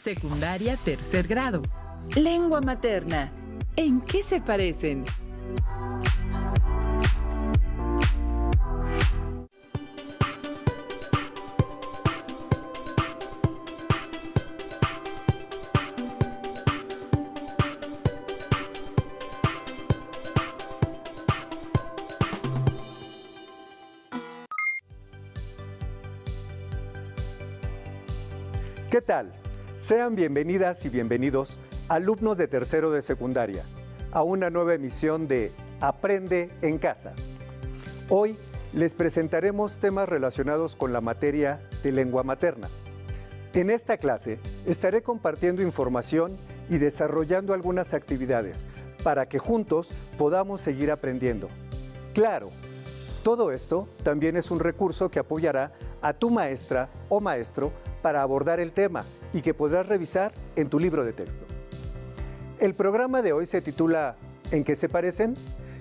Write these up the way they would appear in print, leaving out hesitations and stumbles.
Secundaria, tercer grado. Lengua materna. ¿En qué se parecen? ¿Qué tal? Sean bienvenidas y bienvenidos, alumnos de tercero de secundaria, a una nueva emisión de Aprende en Casa. Hoy les presentaremos temas relacionados con la materia de lengua materna. En esta clase estaré compartiendo información y desarrollando algunas actividades para que juntos podamos seguir aprendiendo. Claro, todo esto también es un recurso que apoyará a tu maestra o maestro para abordar el tema y que podrás revisar en tu libro de texto. El programa de hoy se titula ¿En qué se parecen?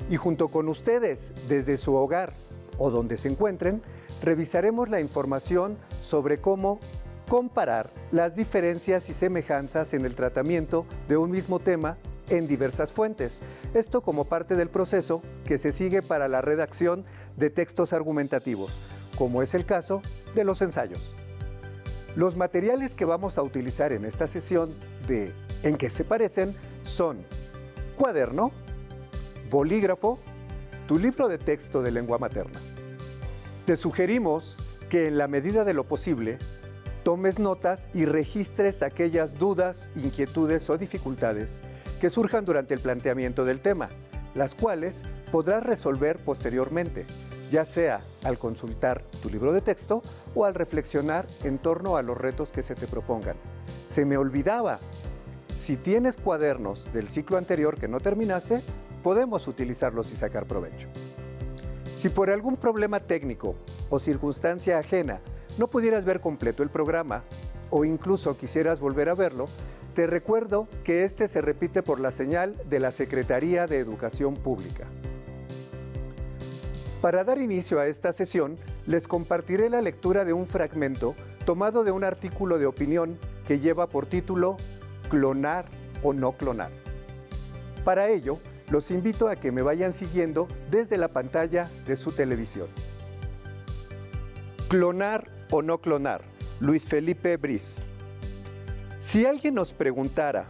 Y junto con ustedes, desde su hogar o donde se encuentren, revisaremos la información sobre cómo comparar las diferencias y semejanzas en el tratamiento de un mismo tema en diversas fuentes. Esto como parte del proceso que se sigue para la redacción de textos argumentativos, como es el caso de los ensayos. Los materiales que vamos a utilizar en esta sesión de ¿En qué se parecen? Son cuaderno, bolígrafo, tu libro de texto de lengua materna. Te sugerimos que en la medida de lo posible tomes notas y registres aquellas dudas, inquietudes o dificultades que surjan durante el planteamiento del tema, las cuales podrás resolver posteriormente, ya sea al consultar tu libro de texto o al reflexionar en torno a los retos que se te propongan. Se me olvidaba, si tienes cuadernos del ciclo anterior que no terminaste, podemos utilizarlos y sacar provecho. Si por algún problema técnico o circunstancia ajena no pudieras ver completo el programa o incluso quisieras volver a verlo, te recuerdo que este se repite por la señal de la Secretaría de Educación Pública. Para dar inicio a esta sesión, les compartiré la lectura de un fragmento tomado de un artículo de opinión que lleva por título ¿Clonar o no clonar? Para ello, los invito a que me vayan siguiendo desde la pantalla de su televisión. ¿Clonar o no clonar? Luis Felipe Briz. Si alguien nos preguntara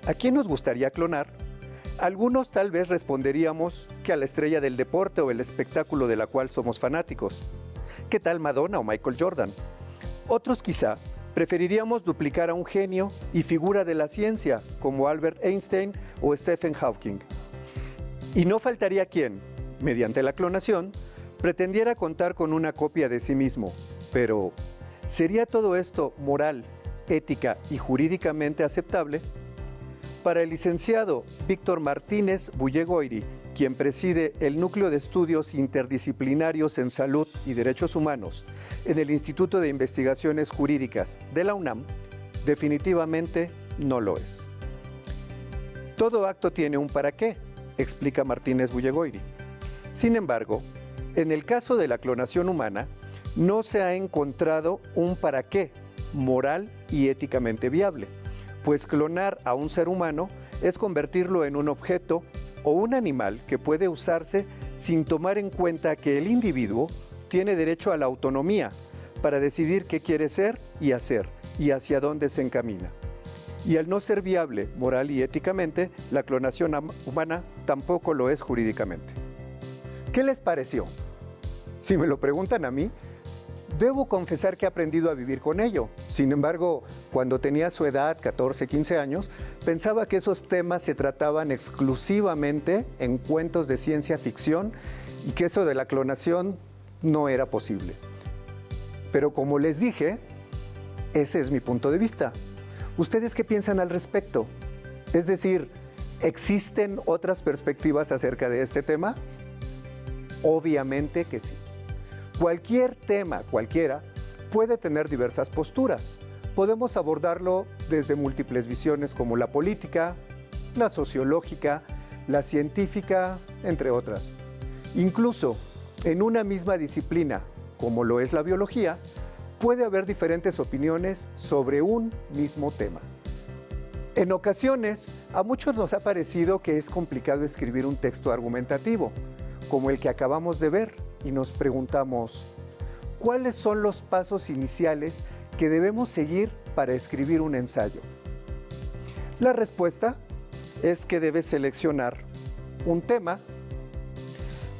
¿a quién nos gustaría clonar?, algunos tal vez responderíamos que a la estrella del deporte o el espectáculo de la cual somos fanáticos. ¿Qué tal Madonna o Michael Jordan? Otros quizá preferiríamos duplicar a un genio y figura de la ciencia como Albert Einstein o Stephen Hawking. Y no faltaría quien, mediante la clonación, pretendiera contar con una copia de sí mismo. Pero, ¿sería todo esto moral, ética y jurídicamente aceptable? Para el licenciado Víctor Martínez Bullegoiri, quien preside el Núcleo de Estudios Interdisciplinarios en Salud y Derechos Humanos en el Instituto de Investigaciones Jurídicas de la UNAM, definitivamente no lo es. Todo acto tiene un para qué, explica Martínez Bullegoiri. Sin embargo, en el caso de la clonación humana, no se ha encontrado un para qué moral y éticamente viable, pues clonar a un ser humano es convertirlo en un objeto o un animal que puede usarse sin tomar en cuenta que el individuo tiene derecho a la autonomía para decidir qué quiere ser y hacer y hacia dónde se encamina. Y al no ser viable moral y éticamente, la clonación humana tampoco lo es jurídicamente. ¿Qué les pareció? Si me lo preguntan a mí, debo confesar que he aprendido a vivir con ello. Sin embargo, cuando tenía su edad, 14, 15 años, pensaba que esos temas se trataban exclusivamente en cuentos de ciencia ficción y que eso de la clonación no era posible. Pero como les dije, ese es mi punto de vista. ¿Ustedes qué piensan al respecto? Es decir, ¿existen otras perspectivas acerca de este tema? Obviamente que sí. Cualquier tema, cualquiera, puede tener diversas posturas. Podemos abordarlo desde múltiples visiones como la política, la sociológica, la científica, entre otras. Incluso en una misma disciplina, como lo es la biología, puede haber diferentes opiniones sobre un mismo tema. En ocasiones, a muchos nos ha parecido que es complicado escribir un texto argumentativo, como el que acabamos de ver, y nos preguntamos, ¿cuáles son los pasos iniciales que debemos seguir para escribir un ensayo? La respuesta es que debes seleccionar un tema,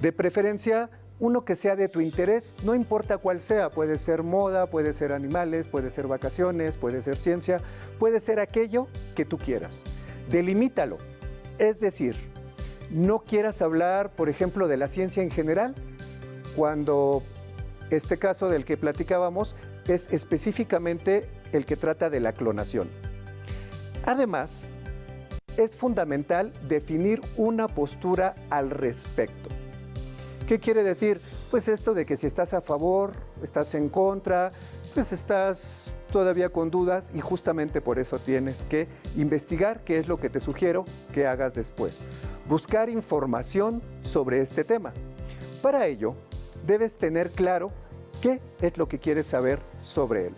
de preferencia uno que sea de tu interés, no importa cuál sea, puede ser moda, puede ser animales, puede ser vacaciones, puede ser ciencia, puede ser aquello que tú quieras. Delimítalo, es decir, no quieras hablar, por ejemplo, de la ciencia en general, cuando este caso del que platicábamos es específicamente el que trata de la clonación. Además, es fundamental definir una postura al respecto. ¿Qué quiere decir? Pues esto de que si estás a favor, estás en contra, pues estás todavía con dudas y justamente por eso tienes que investigar, qué es lo que te sugiero que hagas después. Buscar información sobre este tema. Para ello, debes tener claro qué es lo que quieres saber sobre él.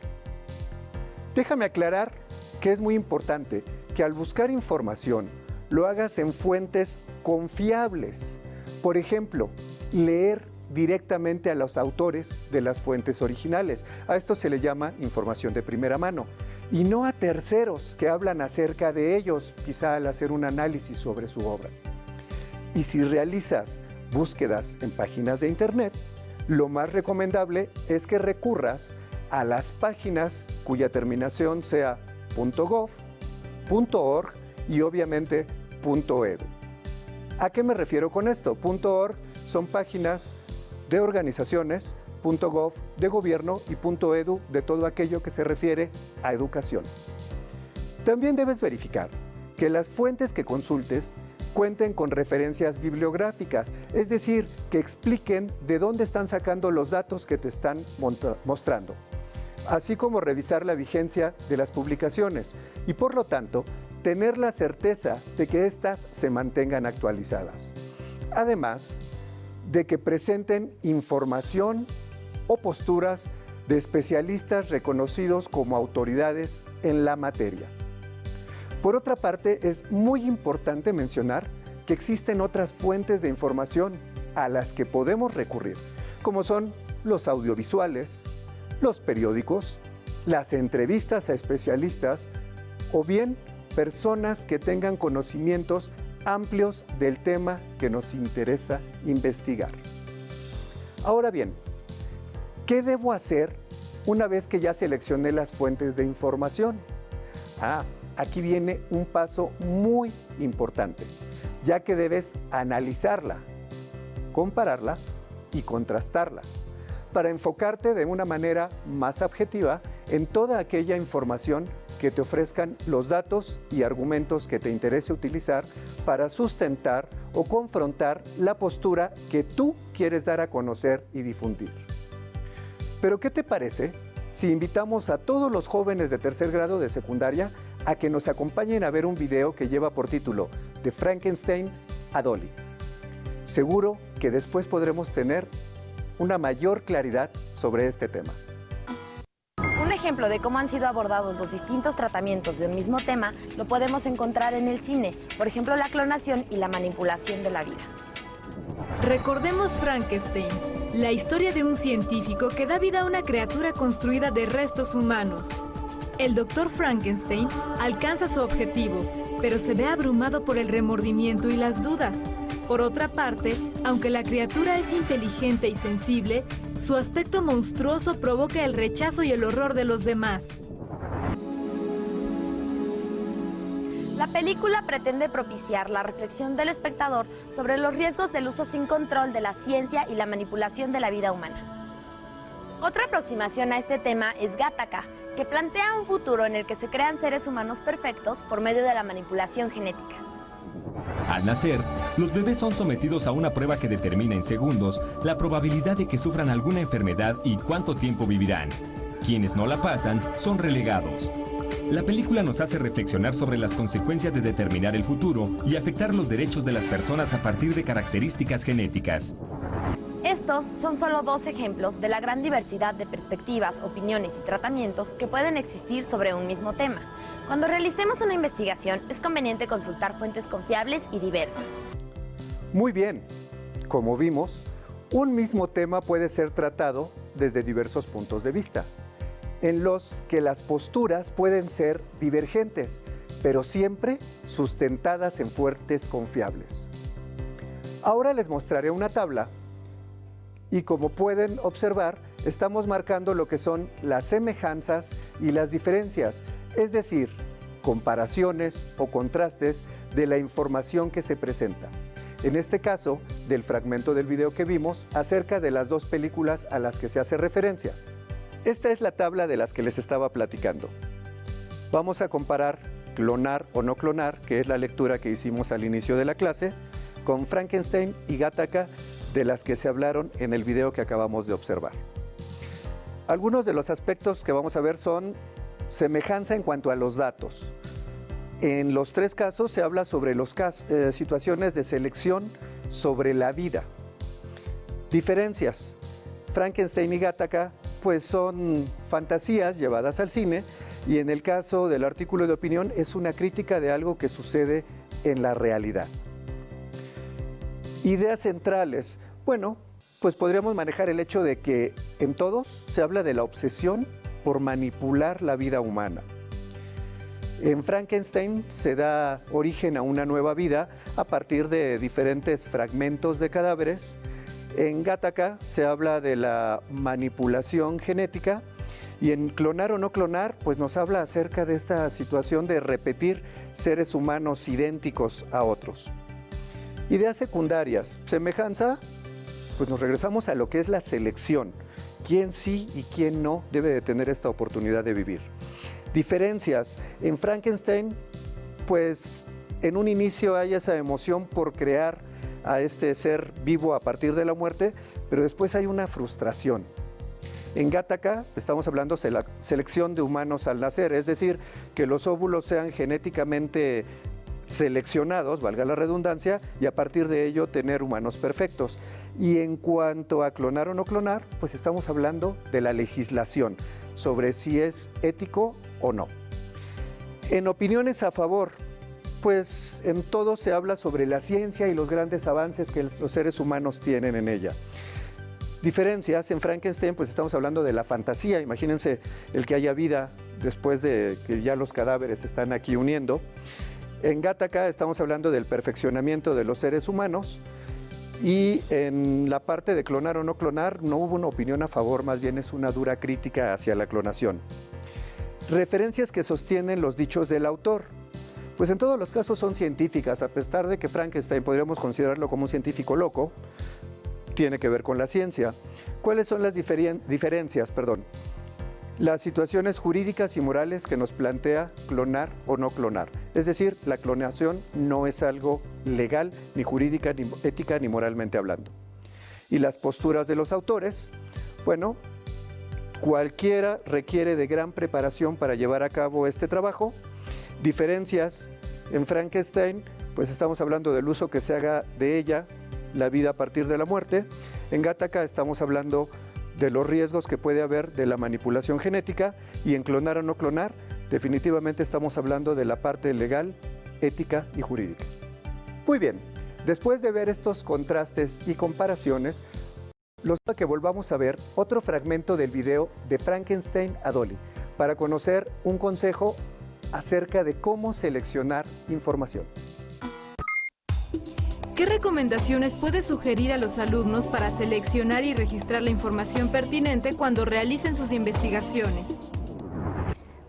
Déjame aclarar que es muy importante que al buscar información lo hagas en fuentes confiables. Por ejemplo, leer directamente a los autores de las fuentes originales. A esto se le llama información de primera mano. Y no a terceros que hablan acerca de ellos, quizá al hacer un análisis sobre su obra. Y si realizas búsquedas en páginas de internet, lo más recomendable es que recurras a las páginas cuya terminación sea .gov, .org y obviamente .edu. ¿A qué me refiero con esto? .org son páginas de organizaciones, .gov de gobierno y .edu de todo aquello que se refiere a educación. También debes verificar que las fuentes que consultes cuenten con referencias bibliográficas, es decir, que expliquen de dónde están sacando los datos que te están mostrando, así como revisar la vigencia de las publicaciones y, por lo tanto, tener la certeza de que éstas se mantengan actualizadas. Además de que presenten información o posturas de especialistas reconocidos como autoridades en la materia. Por otra parte, es muy importante mencionar que existen otras fuentes de información a las que podemos recurrir, como son los audiovisuales, los periódicos, las entrevistas a especialistas o bien personas que tengan conocimientos amplios del tema que nos interesa investigar. Ahora bien, ¿qué debo hacer una vez que ya seleccioné las fuentes de información? Aquí viene un paso muy importante, ya que debes analizarla, compararla y contrastarla, para enfocarte de una manera más objetiva en toda aquella información que te ofrezcan los datos y argumentos que te interese utilizar para sustentar o confrontar la postura que tú quieres dar a conocer y difundir. Pero ¿qué te parece si invitamos a todos los jóvenes de tercer grado de secundaria a que nos acompañen a ver un video que lleva por título De Frankenstein a Dolly? Seguro que después podremos tener una mayor claridad sobre este tema. Un ejemplo de cómo han sido abordados los distintos tratamientos de un mismo tema lo podemos encontrar en el cine, por ejemplo la clonación y la manipulación de la vida. Recordemos Frankenstein, la historia de un científico que da vida a una criatura construida de restos humanos. El doctor Frankenstein alcanza su objetivo, pero se ve abrumado por el remordimiento y las dudas. Por otra parte, aunque la criatura es inteligente y sensible, su aspecto monstruoso provoca el rechazo y el horror de los demás. La película pretende propiciar la reflexión del espectador sobre los riesgos del uso sin control de la ciencia y la manipulación de la vida humana. Otra aproximación a este tema es Gattaca, que plantea un futuro en el que se crean seres humanos perfectos por medio de la manipulación genética. Al nacer, los bebés son sometidos a una prueba que determina en segundos la probabilidad de que sufran alguna enfermedad y cuánto tiempo vivirán. Quienes no la pasan son relegados. La película nos hace reflexionar sobre las consecuencias de determinar el futuro y afectar los derechos de las personas a partir de características genéticas. Esto Estos son solo 2 ejemplos de la gran diversidad de perspectivas, opiniones y tratamientos que pueden existir sobre un mismo tema. Cuando realicemos una investigación, es conveniente consultar fuentes confiables y diversas. Muy bien, como vimos, un mismo tema puede ser tratado desde diversos puntos de vista, en los que las posturas pueden ser divergentes, pero siempre sustentadas en fuentes confiables. Ahora les mostraré una tabla y como pueden observar, estamos marcando lo que son las semejanzas y las diferencias, es decir, comparaciones o contrastes de la información que se presenta. En este caso, del fragmento del video que vimos acerca de las 2 películas a las que se hace referencia. Esta es la tabla de las que les estaba platicando. Vamos a comparar clonar o no clonar, que es la lectura que hicimos al inicio de la clase, con Frankenstein y Gattaca, de las que se hablaron en el video que acabamos de observar. Algunos de los aspectos que vamos a ver son semejanza en cuanto a los datos. En los 3 casos se habla sobre situaciones de selección sobre la vida. Diferencias. Frankenstein y Gattaca pues son fantasías llevadas al cine y en el caso del artículo de opinión es una crítica de algo que sucede en la realidad. Ideas centrales. Bueno, pues podríamos manejar el hecho de que en todos se habla de la obsesión por manipular la vida humana. En Frankenstein se da origen a una nueva vida a partir de diferentes fragmentos de cadáveres. En Gattaca se habla de la manipulación genética y en Clonar o no clonar pues nos habla acerca de esta situación de repetir seres humanos idénticos a otros. Ideas secundarias, semejanza, pues nos regresamos a lo que es la selección. ¿Quién sí y quién no debe de tener esta oportunidad de vivir? Diferencias. En Frankenstein, pues en un inicio hay esa emoción por crear a este ser vivo a partir de la muerte, pero después hay una frustración. En Gattaca estamos hablando de la selección de humanos al nacer, es decir, que los óvulos sean genéticamente seleccionados, valga la redundancia, y a partir de ello tener humanos perfectos. Y en cuanto a clonar o no clonar, pues estamos hablando de la legislación, sobre si es ético o no. En opiniones a favor, pues en todo se habla sobre la ciencia y los grandes avances que los seres humanos tienen en ella. Diferencias, en Frankenstein pues estamos hablando de la fantasía, imagínense el que haya vida después de que ya los cadáveres se están aquí uniendo. En Gattaca estamos hablando del perfeccionamiento de los seres humanos y en la parte de clonar o no clonar no hubo una opinión a favor, más bien es una dura crítica hacia la clonación. Referencias que sostienen los dichos del autor. Pues en todos los casos son científicas, a pesar de que Frankenstein podríamos considerarlo como un científico loco, tiene que ver con la ciencia. ¿Cuáles son las diferencias? Las situaciones jurídicas y morales que nos plantea clonar o no clonar. Es decir, la clonación no es algo legal, ni jurídica, ni ética, ni moralmente hablando. Y las posturas de los autores, bueno, cualquiera requiere de gran preparación para llevar a cabo este trabajo. Diferencias, en Frankenstein, pues estamos hablando del uso que se haga de ella, la vida a partir de la muerte. En Gattaca estamos hablando de los riesgos que puede haber de la manipulación genética y en clonar o no clonar, definitivamente estamos hablando de la parte legal, ética y jurídica. Muy bien, después de ver estos contrastes y comparaciones, los invito a que volvamos a ver otro fragmento del video de Frankenstein a Dolly para conocer un consejo acerca de cómo seleccionar información. ¿Qué recomendaciones puede sugerir a los alumnos para seleccionar y registrar la información pertinente cuando realicen sus investigaciones?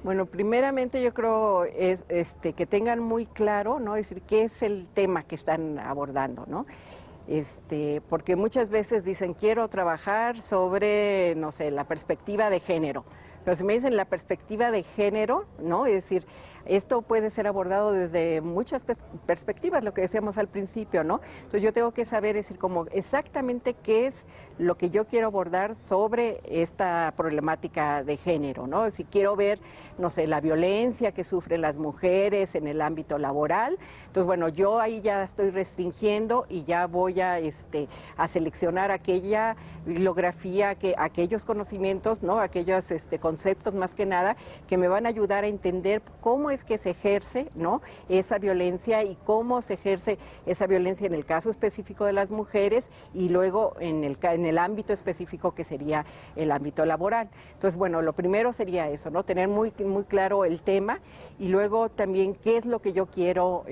Bueno, primeramente yo creo es que tengan muy claro, ¿no? Es decir, qué es el tema que están abordando, ¿no? Porque muchas veces dicen, quiero trabajar sobre, no sé, la perspectiva de género. Pero si me dicen la perspectiva de género, ¿no? Es decir, esto puede ser abordado desde muchas perspectivas, lo que decíamos al principio, ¿no? Entonces yo tengo que saber, es decir, como exactamente qué es lo que yo quiero abordar sobre esta problemática de género, ¿no? Si quiero ver, no sé, la violencia que sufren las mujeres en el ámbito laboral, entonces bueno, yo ahí ya estoy restringiendo y ya voy voy a seleccionar aquella bibliografía, aquellos conocimientos, ¿no? Aquellos conceptos más que nada que me van a ayudar a entender cómo es que se ejerce, ¿no? Esa violencia y cómo se ejerce esa violencia en el caso específico de las mujeres y luego en el ámbito específico que sería el ámbito laboral. Entonces, bueno, lo primero sería eso, ¿no? Tener muy, muy claro el tema y luego también qué es lo que yo quiero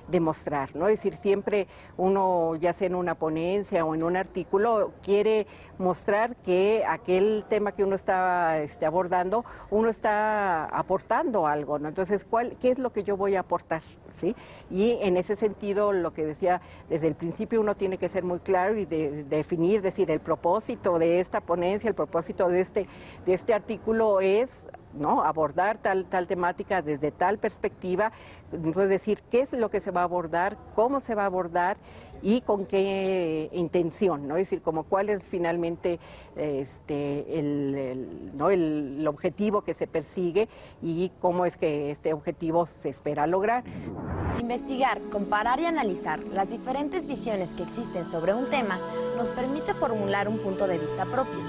demostrar, ¿no? Es decir, siempre uno, ya sea en una ponencia o en un artículo, quiere mostrar que aquel tema que uno está abordando, uno está aportando algo, ¿no? Entonces, ¿qué es lo que yo voy a aportar? ¿Sí? Y en ese sentido, lo que decía, desde el principio uno tiene que ser muy claro y definir, decir, el propósito de esta ponencia, el propósito de este artículo es, ¿no?, abordar tal temática desde tal perspectiva. Entonces, decir qué es lo que se va a abordar, cómo se va a abordar y con qué intención, ¿no? Es decir, como cuál es finalmente el objetivo que se persigue y cómo es que este objetivo se espera lograr. Investigar, comparar y analizar las diferentes visiones que existen sobre un tema nos permite formular un punto de vista propio.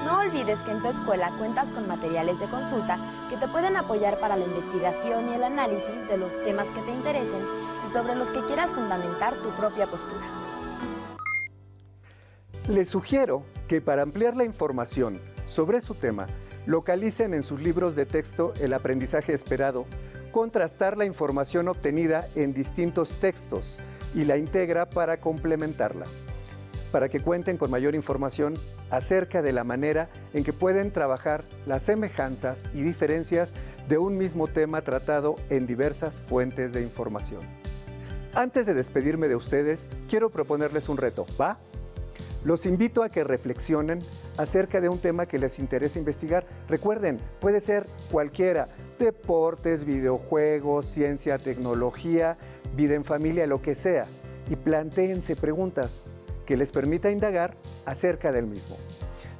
No olvides que en tu escuela cuentas con materiales de consulta que te pueden apoyar para la investigación y el análisis de los temas que te interesen y sobre los que quieras fundamentar tu propia postura. Les sugiero que para ampliar la información sobre su tema, localicen en sus libros de texto El aprendizaje esperado, contrastar la información obtenida en distintos textos y la integra para complementarla, para que cuenten con mayor información acerca de la manera en que pueden trabajar las semejanzas y diferencias de un mismo tema tratado en diversas fuentes de información. Antes de despedirme de ustedes, quiero proponerles un reto, ¿va? Los invito a que reflexionen acerca de un tema que les interesa investigar. Recuerden, puede ser cualquiera: deportes, videojuegos, ciencia, tecnología, vida en familia, lo que sea. Y plantéense preguntas que les permita indagar acerca del mismo.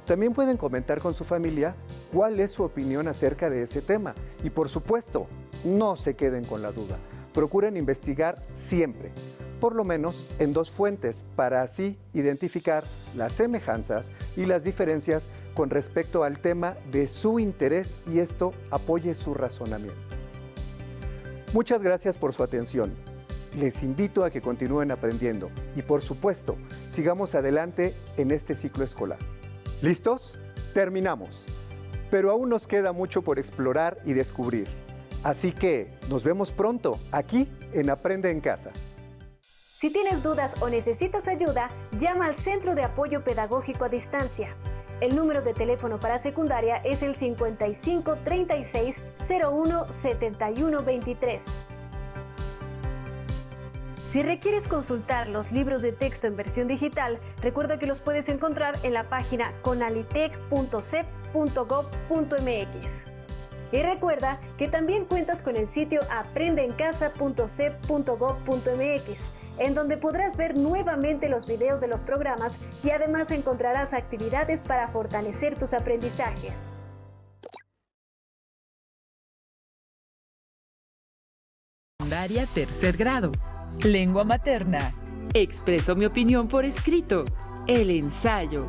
También pueden comentar con su familia cuál es su opinión acerca de ese tema. Y por supuesto, no se queden con la duda. Procuren investigar siempre, por lo menos en 2 fuentes, para así identificar las semejanzas y las diferencias con respecto al tema de su interés y esto apoye su razonamiento. Muchas gracias por su atención. Les invito a que continúen aprendiendo y, por supuesto, sigamos adelante en este ciclo escolar. ¿Listos? Terminamos. Pero aún nos queda mucho por explorar y descubrir. Así que nos vemos pronto aquí en Aprende en Casa. Si tienes dudas o necesitas ayuda, llama al Centro de Apoyo Pedagógico a Distancia. El número de teléfono para secundaria es el 55 36 01 71 23. Si requieres consultar los libros de texto en versión digital, recuerda que los puedes encontrar en la página conalitec.cep.gov.mx. Y recuerda que también cuentas con el sitio aprendeencasa.cep.gov.mx, en donde podrás ver nuevamente los videos de los programas y además encontrarás actividades para fortalecer tus aprendizajes. Secundaria, 3er grado. Lengua materna. Expreso mi opinión por escrito. El ensayo.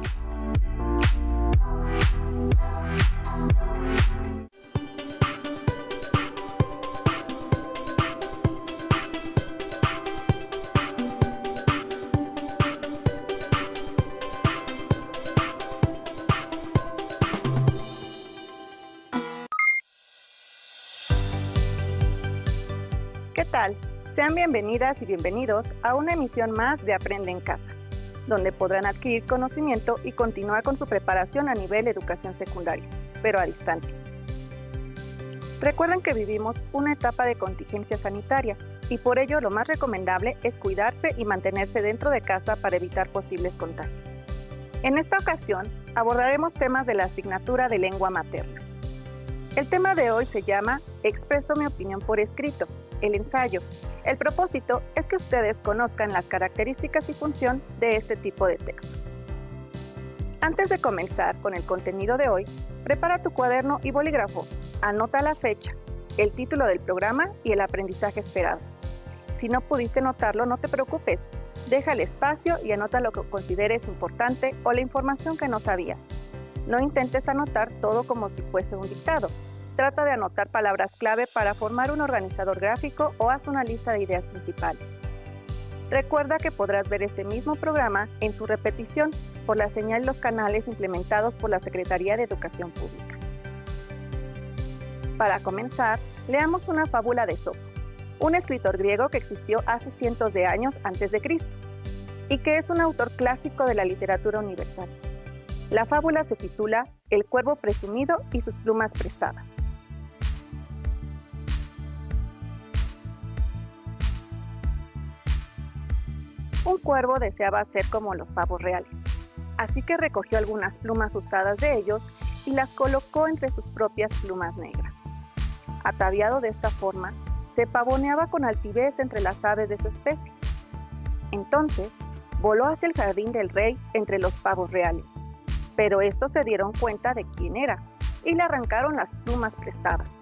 ¿Qué tal? Sean bienvenidas y bienvenidos a una emisión más de Aprende en Casa, donde podrán adquirir conocimiento y continuar con su preparación a nivel de educación secundaria, pero a distancia. Recuerden que vivimos una etapa de contingencia sanitaria y por ello lo más recomendable es cuidarse y mantenerse dentro de casa para evitar posibles contagios. En esta ocasión abordaremos temas de la asignatura de lengua materna. El tema de hoy se llama Expreso mi opinión por escrito, el ensayo. El propósito es que ustedes conozcan las características y función de este tipo de texto. Antes de comenzar con el contenido de hoy, prepara tu cuaderno y bolígrafo, anota la fecha, el título del programa y el aprendizaje esperado. Si no pudiste notarlo, no te preocupes, Deja el espacio y anota lo que consideres importante o la información que no sabías. No intentes anotar todo como si fuese un dictado. Trata de anotar palabras clave para formar un organizador gráfico o haz una lista de ideas principales. Recuerda que podrás ver este mismo programa en su repetición por la señal de los canales implementados por la Secretaría de Educación Pública. Para comenzar, leamos una fábula de Esopo, un escritor griego que existió hace cientos de años antes de Cristo y que es un autor clásico de la literatura universal. La fábula se titula El cuervo presumido y sus plumas prestadas. Un cuervo deseaba ser como los pavos reales, así que recogió algunas plumas usadas de ellos y las colocó entre sus propias plumas negras. Ataviado de esta forma, se pavoneaba con altivez entre las aves de su especie. Entonces, voló hacia el jardín del rey entre los pavos reales, pero estos se dieron cuenta de quién era y le arrancaron las plumas prestadas,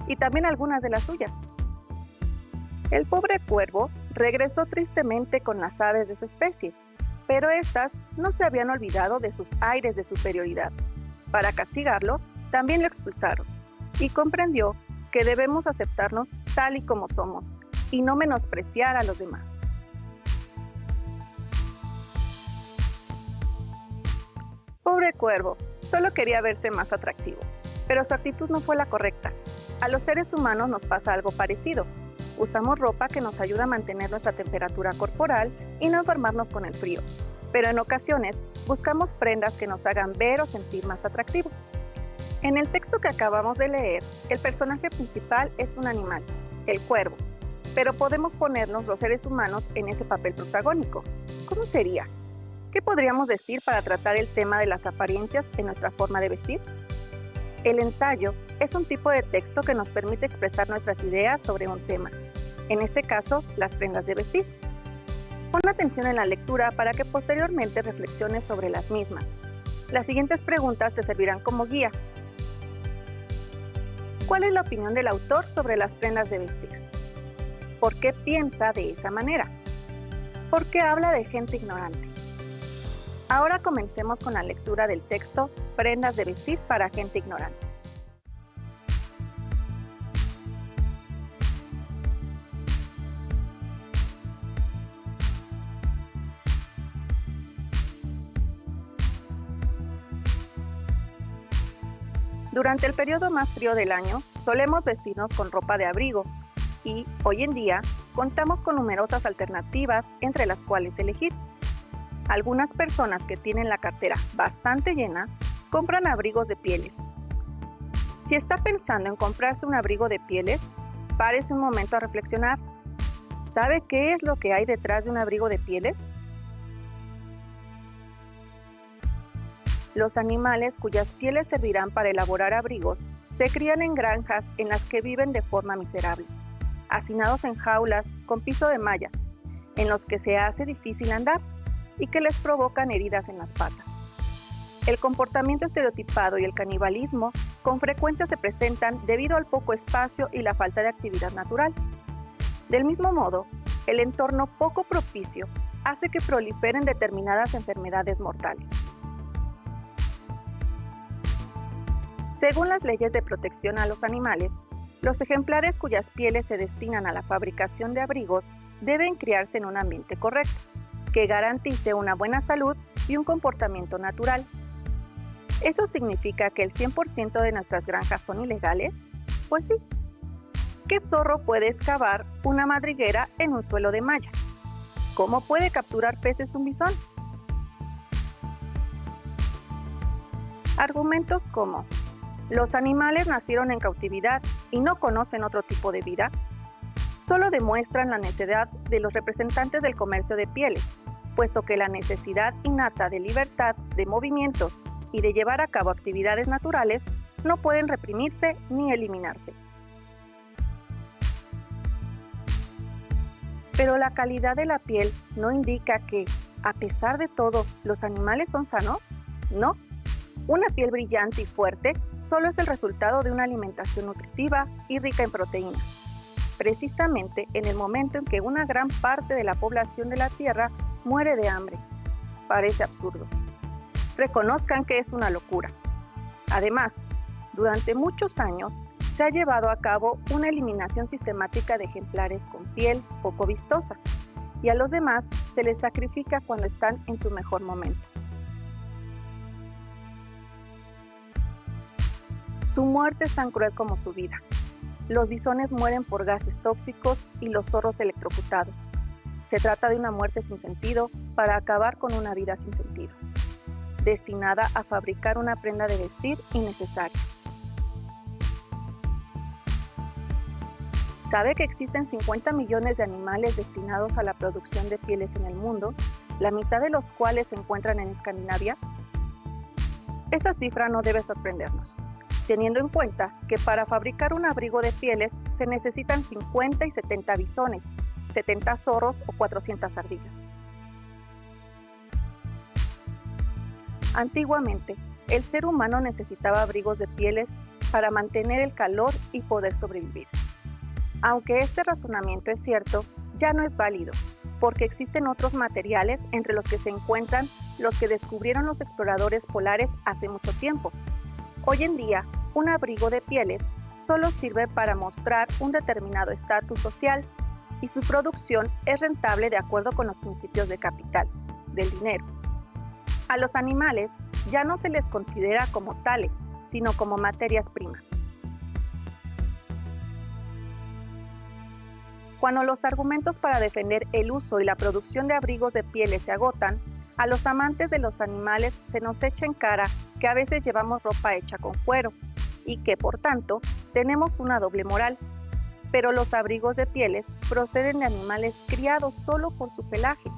y también algunas de las suyas. El pobre cuervo regresó tristemente con las aves de su especie, pero éstas no se habían olvidado de sus aires de superioridad. Para castigarlo, también lo expulsaron, y comprendió que debemos aceptarnos tal y como somos, y no menospreciar a los demás. Pobre cuervo, solo quería verse más atractivo, pero su actitud no fue la correcta. A los seres humanos nos pasa algo parecido. Usamos ropa que nos ayuda a mantener nuestra temperatura corporal y no enfermarnos con el frío, pero en ocasiones buscamos prendas que nos hagan ver o sentir más atractivos. En el texto que acabamos de leer, el personaje principal es un animal, el cuervo, pero podemos ponernos los seres humanos en ese papel protagónico. ¿Cómo sería? ¿Qué podríamos decir para tratar el tema de las apariencias en nuestra forma de vestir? El ensayo es un tipo de texto que nos permite expresar nuestras ideas sobre un tema, en este caso, las prendas de vestir. Pon atención en la lectura para que posteriormente reflexiones sobre las mismas. Las siguientes preguntas te servirán como guía. ¿Cuál es la opinión del autor sobre las prendas de vestir? ¿Por qué piensa de esa manera? ¿Por qué habla de gente ignorante? Ahora comencemos con la lectura del texto Prendas de vestir para gente ignorante. Durante el periodo más frío del año, solemos vestirnos con ropa de abrigo y, hoy en día, contamos con numerosas alternativas entre las cuales elegir. Algunas personas que tienen la cartera bastante llena compran abrigos de pieles. Si está pensando en comprarse un abrigo de pieles, párese un momento a reflexionar. ¿Sabe qué es lo que hay detrás de un abrigo de pieles? Los animales cuyas pieles servirán para elaborar abrigos se crían en granjas en las que viven de forma miserable, hacinados en jaulas con piso de malla, en los que se hace difícil andar y que les provocan heridas en las patas. El comportamiento estereotipado y el canibalismo con frecuencia se presentan debido al poco espacio y la falta de actividad natural. Del mismo modo, el entorno poco propicio hace que proliferen determinadas enfermedades mortales. Según las leyes de protección a los animales, los ejemplares cuyas pieles se destinan a la fabricación de abrigos deben criarse en un ambiente correcto, que garantice una buena salud y un comportamiento natural. ¿Eso significa que el 100% de nuestras granjas son ilegales? Pues sí. ¿Qué zorro puede excavar una madriguera en un suelo de malla? ¿Cómo puede capturar peces un bisón? Argumentos como «los animales nacieron en cautividad y no conocen otro tipo de vida» solo demuestran la necedad de los representantes del comercio de pieles, puesto que la necesidad innata de libertad de movimientos y de llevar a cabo actividades naturales no pueden reprimirse ni eliminarse. Pero la calidad de la piel no indica que, a pesar de todo, los animales son sanos. No. Una piel brillante y fuerte solo es el resultado de una alimentación nutritiva y rica en proteínas. precisamente en el momento en que una gran parte de la población de la Tierra muere de hambre. Parece absurdo. Reconozcan que es una locura. Además, durante muchos años se ha llevado a cabo una eliminación sistemática de ejemplares con piel poco vistosa, y a los demás se les sacrifica cuando están en su mejor momento. Su muerte es tan cruel como su vida. Los bisones mueren por gases tóxicos y los zorros electrocutados. Se trata de una muerte sin sentido para acabar con una vida sin sentido, destinada a fabricar una prenda de vestir innecesaria. ¿Sabe que existen 50 millones de animales destinados a la producción de pieles en el mundo, la mitad de los cuales se encuentran en Escandinavia? Esa cifra no debe sorprendernos, teniendo en cuenta que para fabricar un abrigo de pieles se necesitan 50 y 70 bisones, 70 zorros o 400 ardillas. Antiguamente, el ser humano necesitaba abrigos de pieles para mantener el calor y poder sobrevivir. Aunque este razonamiento es cierto, ya no es válido, porque existen otros materiales entre los que se encuentran los que descubrieron los exploradores polares hace mucho tiempo. Hoy en día, un abrigo de pieles solo sirve para mostrar un determinado estatus social y su producción es rentable de acuerdo con los principios de capital, del dinero. A los animales ya no se les considera como tales, sino como materias primas. Cuando los argumentos para defender el uso y la producción de abrigos de pieles se agotan, a los amantes de los animales se nos echa en cara que a veces llevamos ropa hecha con cuero y que, por tanto, tenemos una doble moral. Pero los abrigos de pieles proceden de animales criados solo por su pelaje,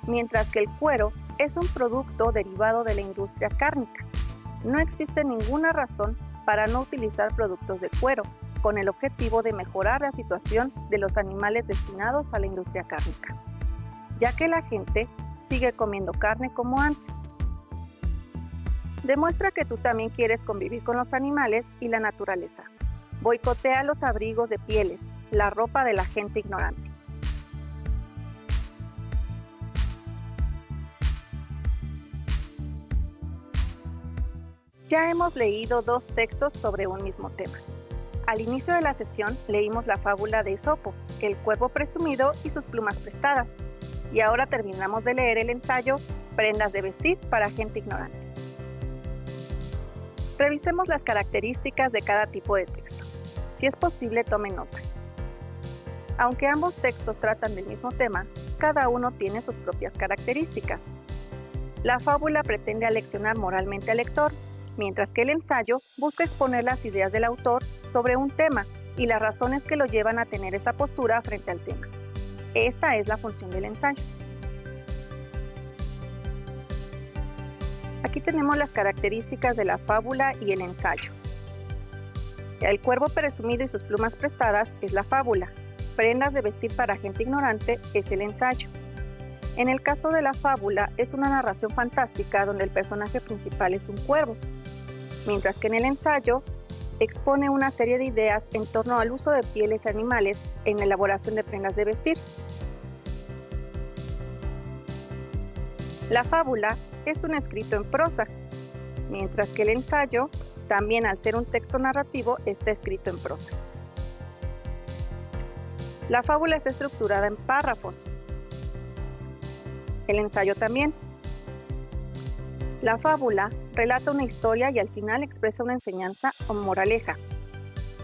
mientras que el cuero es un producto derivado de la industria cárnica. No existe ninguna razón para no utilizar productos de cuero, con el objetivo de mejorar la situación de los animales destinados a la industria cárnica, ya que la gente sigue comiendo carne como antes. Demuestra que tú también quieres convivir con los animales y la naturaleza. Boicotea los abrigos de pieles, la ropa de la gente ignorante. Ya hemos leído 2 textos sobre un mismo tema. Al inicio de la sesión leímos la fábula de Esopo, El cuervo presumido y sus plumas prestadas, y ahora terminamos de leer el ensayo Prendas de vestir para gente ignorante. Revisemos las características de cada tipo de texto. Si es posible, tome nota. Aunque ambos textos tratan del mismo tema, cada uno tiene sus propias características. La fábula pretende aleccionar moralmente al lector, mientras que el ensayo busca exponer las ideas del autor sobre un tema y las razones que lo llevan a tener esa postura frente al tema. Esta es la función del ensayo. Aquí tenemos las características de la fábula y el ensayo. El cuervo presumido y sus plumas prestadas es la fábula. Prendas de vestir para gente ignorante es el ensayo. En el caso de la fábula, es una narración fantástica donde el personaje principal es un cuervo, mientras que en el ensayo expone una serie de ideas en torno al uso de pieles animales en la elaboración de prendas de vestir. La fábula es un escrito en prosa, mientras que el ensayo, también al ser un texto narrativo, está escrito en prosa. La fábula está estructurada en párrafos. El ensayo también. La fábula relata una historia y al final expresa una enseñanza o moraleja.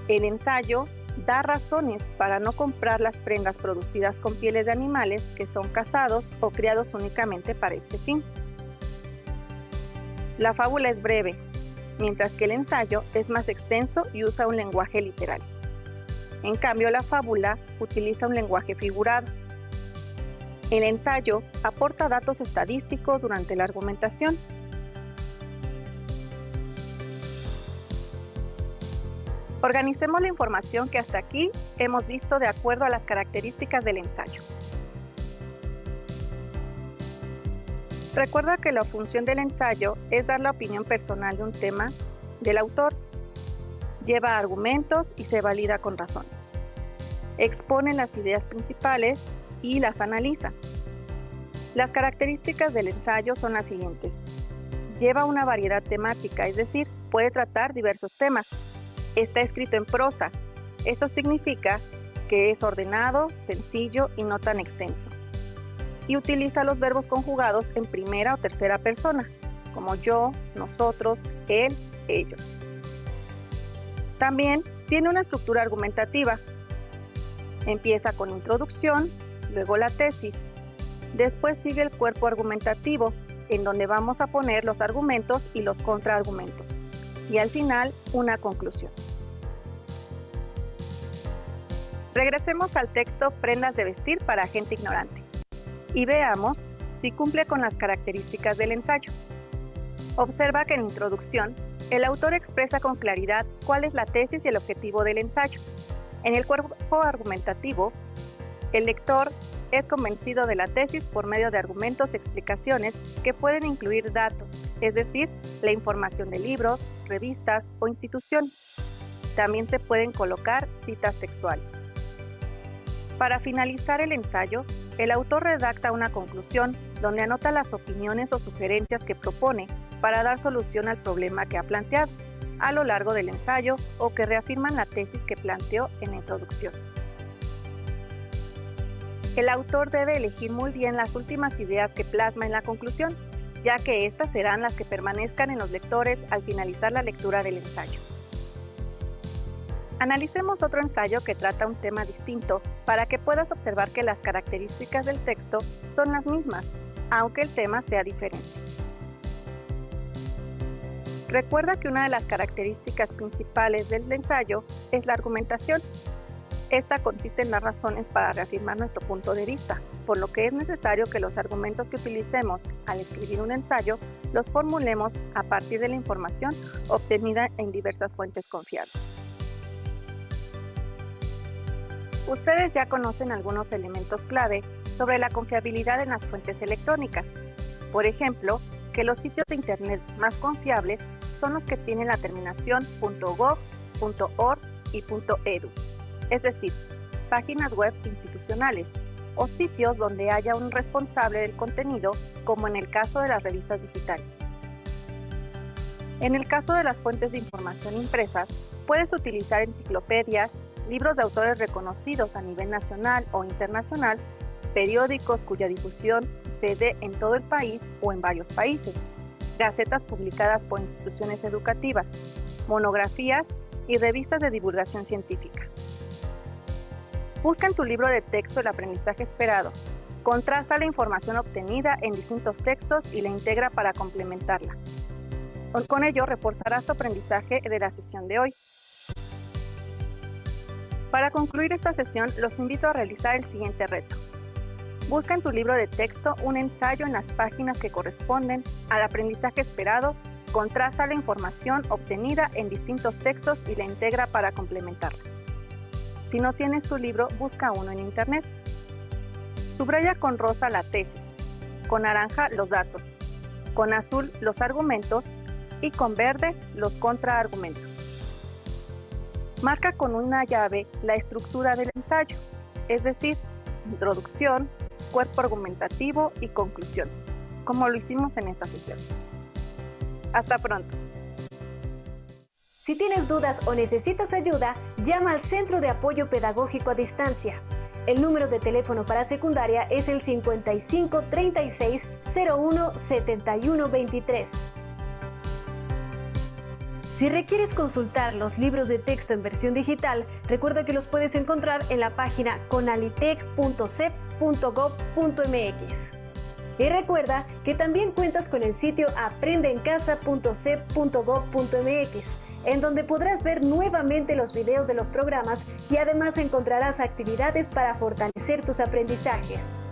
El ensayo da razones para no comprar las prendas producidas con pieles de animales que son cazados o criados únicamente para este fin. La fábula es breve, mientras que el ensayo es más extenso y usa un lenguaje literal. En cambio, la fábula utiliza un lenguaje figurado. El ensayo aporta datos estadísticos durante la argumentación. Organicemos la información que hasta aquí hemos visto de acuerdo a las características del ensayo. Recuerda que la función del ensayo es dar la opinión personal de un tema del autor. Lleva argumentos y se valida con razones. expone las ideas principales y las analiza. Las características del ensayo son las siguientes. Lleva una variedad temática, es decir, puede tratar diversos temas. Está escrito en prosa. Esto significa que es ordenado, sencillo y no tan extenso. Y utiliza los verbos conjugados en primera o tercera persona, como yo, nosotros, él, ellos. También tiene una estructura argumentativa. Empieza con introducción, luego la tesis. Después sigue el cuerpo argumentativo, en donde vamos a poner los argumentos y los contraargumentos. Y al final, una conclusión. Regresemos al texto Prendas de vestir para gente ignorante y veamos si cumple con las características del ensayo. Observa que en la introducción, el autor expresa con claridad cuál es la tesis y el objetivo del ensayo. En el cuerpo argumentativo, el lector es convencido de la tesis por medio de argumentos y explicaciones que pueden incluir datos, es decir, la información de libros, revistas o instituciones. También se pueden colocar citas textuales. Para finalizar el ensayo, el autor redacta una conclusión donde anota las opiniones o sugerencias que propone para dar solución al problema que ha planteado a lo largo del ensayo o que reafirman la tesis que planteó en la introducción. El autor debe elegir muy bien las últimas ideas que plasma en la conclusión, ya que estas serán las que permanezcan en los lectores al finalizar la lectura del ensayo. Analicemos otro ensayo que trata un tema distinto para que puedas observar que las características del texto son las mismas, aunque el tema sea diferente. Recuerda que una de las características principales del ensayo es la argumentación. Esta consiste en las razones para reafirmar nuestro punto de vista, por lo que es necesario que los argumentos que utilicemos al escribir un ensayo los formulemos a partir de la información obtenida en diversas fuentes confiables. Ustedes ya conocen algunos elementos clave sobre la confiabilidad en las fuentes electrónicas. Por ejemplo, que los sitios de Internet más confiables son los que tienen la terminación .gov, .org y .edu, es decir, páginas web institucionales o sitios donde haya un responsable del contenido, como en el caso de las revistas digitales. En el caso de las fuentes de información impresas, puedes utilizar enciclopedias, libros de autores reconocidos a nivel nacional o internacional, periódicos cuya difusión sucede en todo el país o en varios países, gacetas publicadas por instituciones educativas, monografías y revistas de divulgación científica. Busca en tu libro de texto el aprendizaje esperado, contrasta la información obtenida en distintos textos y la integra para complementarla. Con ello reforzarás tu aprendizaje de la sesión de hoy. Para concluir esta sesión, los invito a realizar el siguiente reto. Busca en tu libro de texto un ensayo en las páginas que corresponden al aprendizaje esperado, contrasta la información obtenida en distintos textos y la integra para complementarla. Si no tienes tu libro, busca uno en Internet. Subraya con rosa la tesis, con naranja los datos, con azul los argumentos y con verde los contraargumentos. Marca con una llave la estructura del ensayo, es decir, introducción, cuerpo argumentativo y conclusión, como lo hicimos en esta sesión. Hasta pronto. Si tienes dudas o necesitas ayuda, llama al Centro de Apoyo Pedagógico a Distancia. El número de teléfono para secundaria es el 55 36 01 71 23. Si requieres consultar los libros de texto en versión digital, recuerda que los puedes encontrar en la página conalitec.cep.gov.mx. Y recuerda que también cuentas con el sitio aprendeencasa.cep.gov.mx, en donde podrás ver nuevamente los videos de los programas y además encontrarás actividades para fortalecer tus aprendizajes.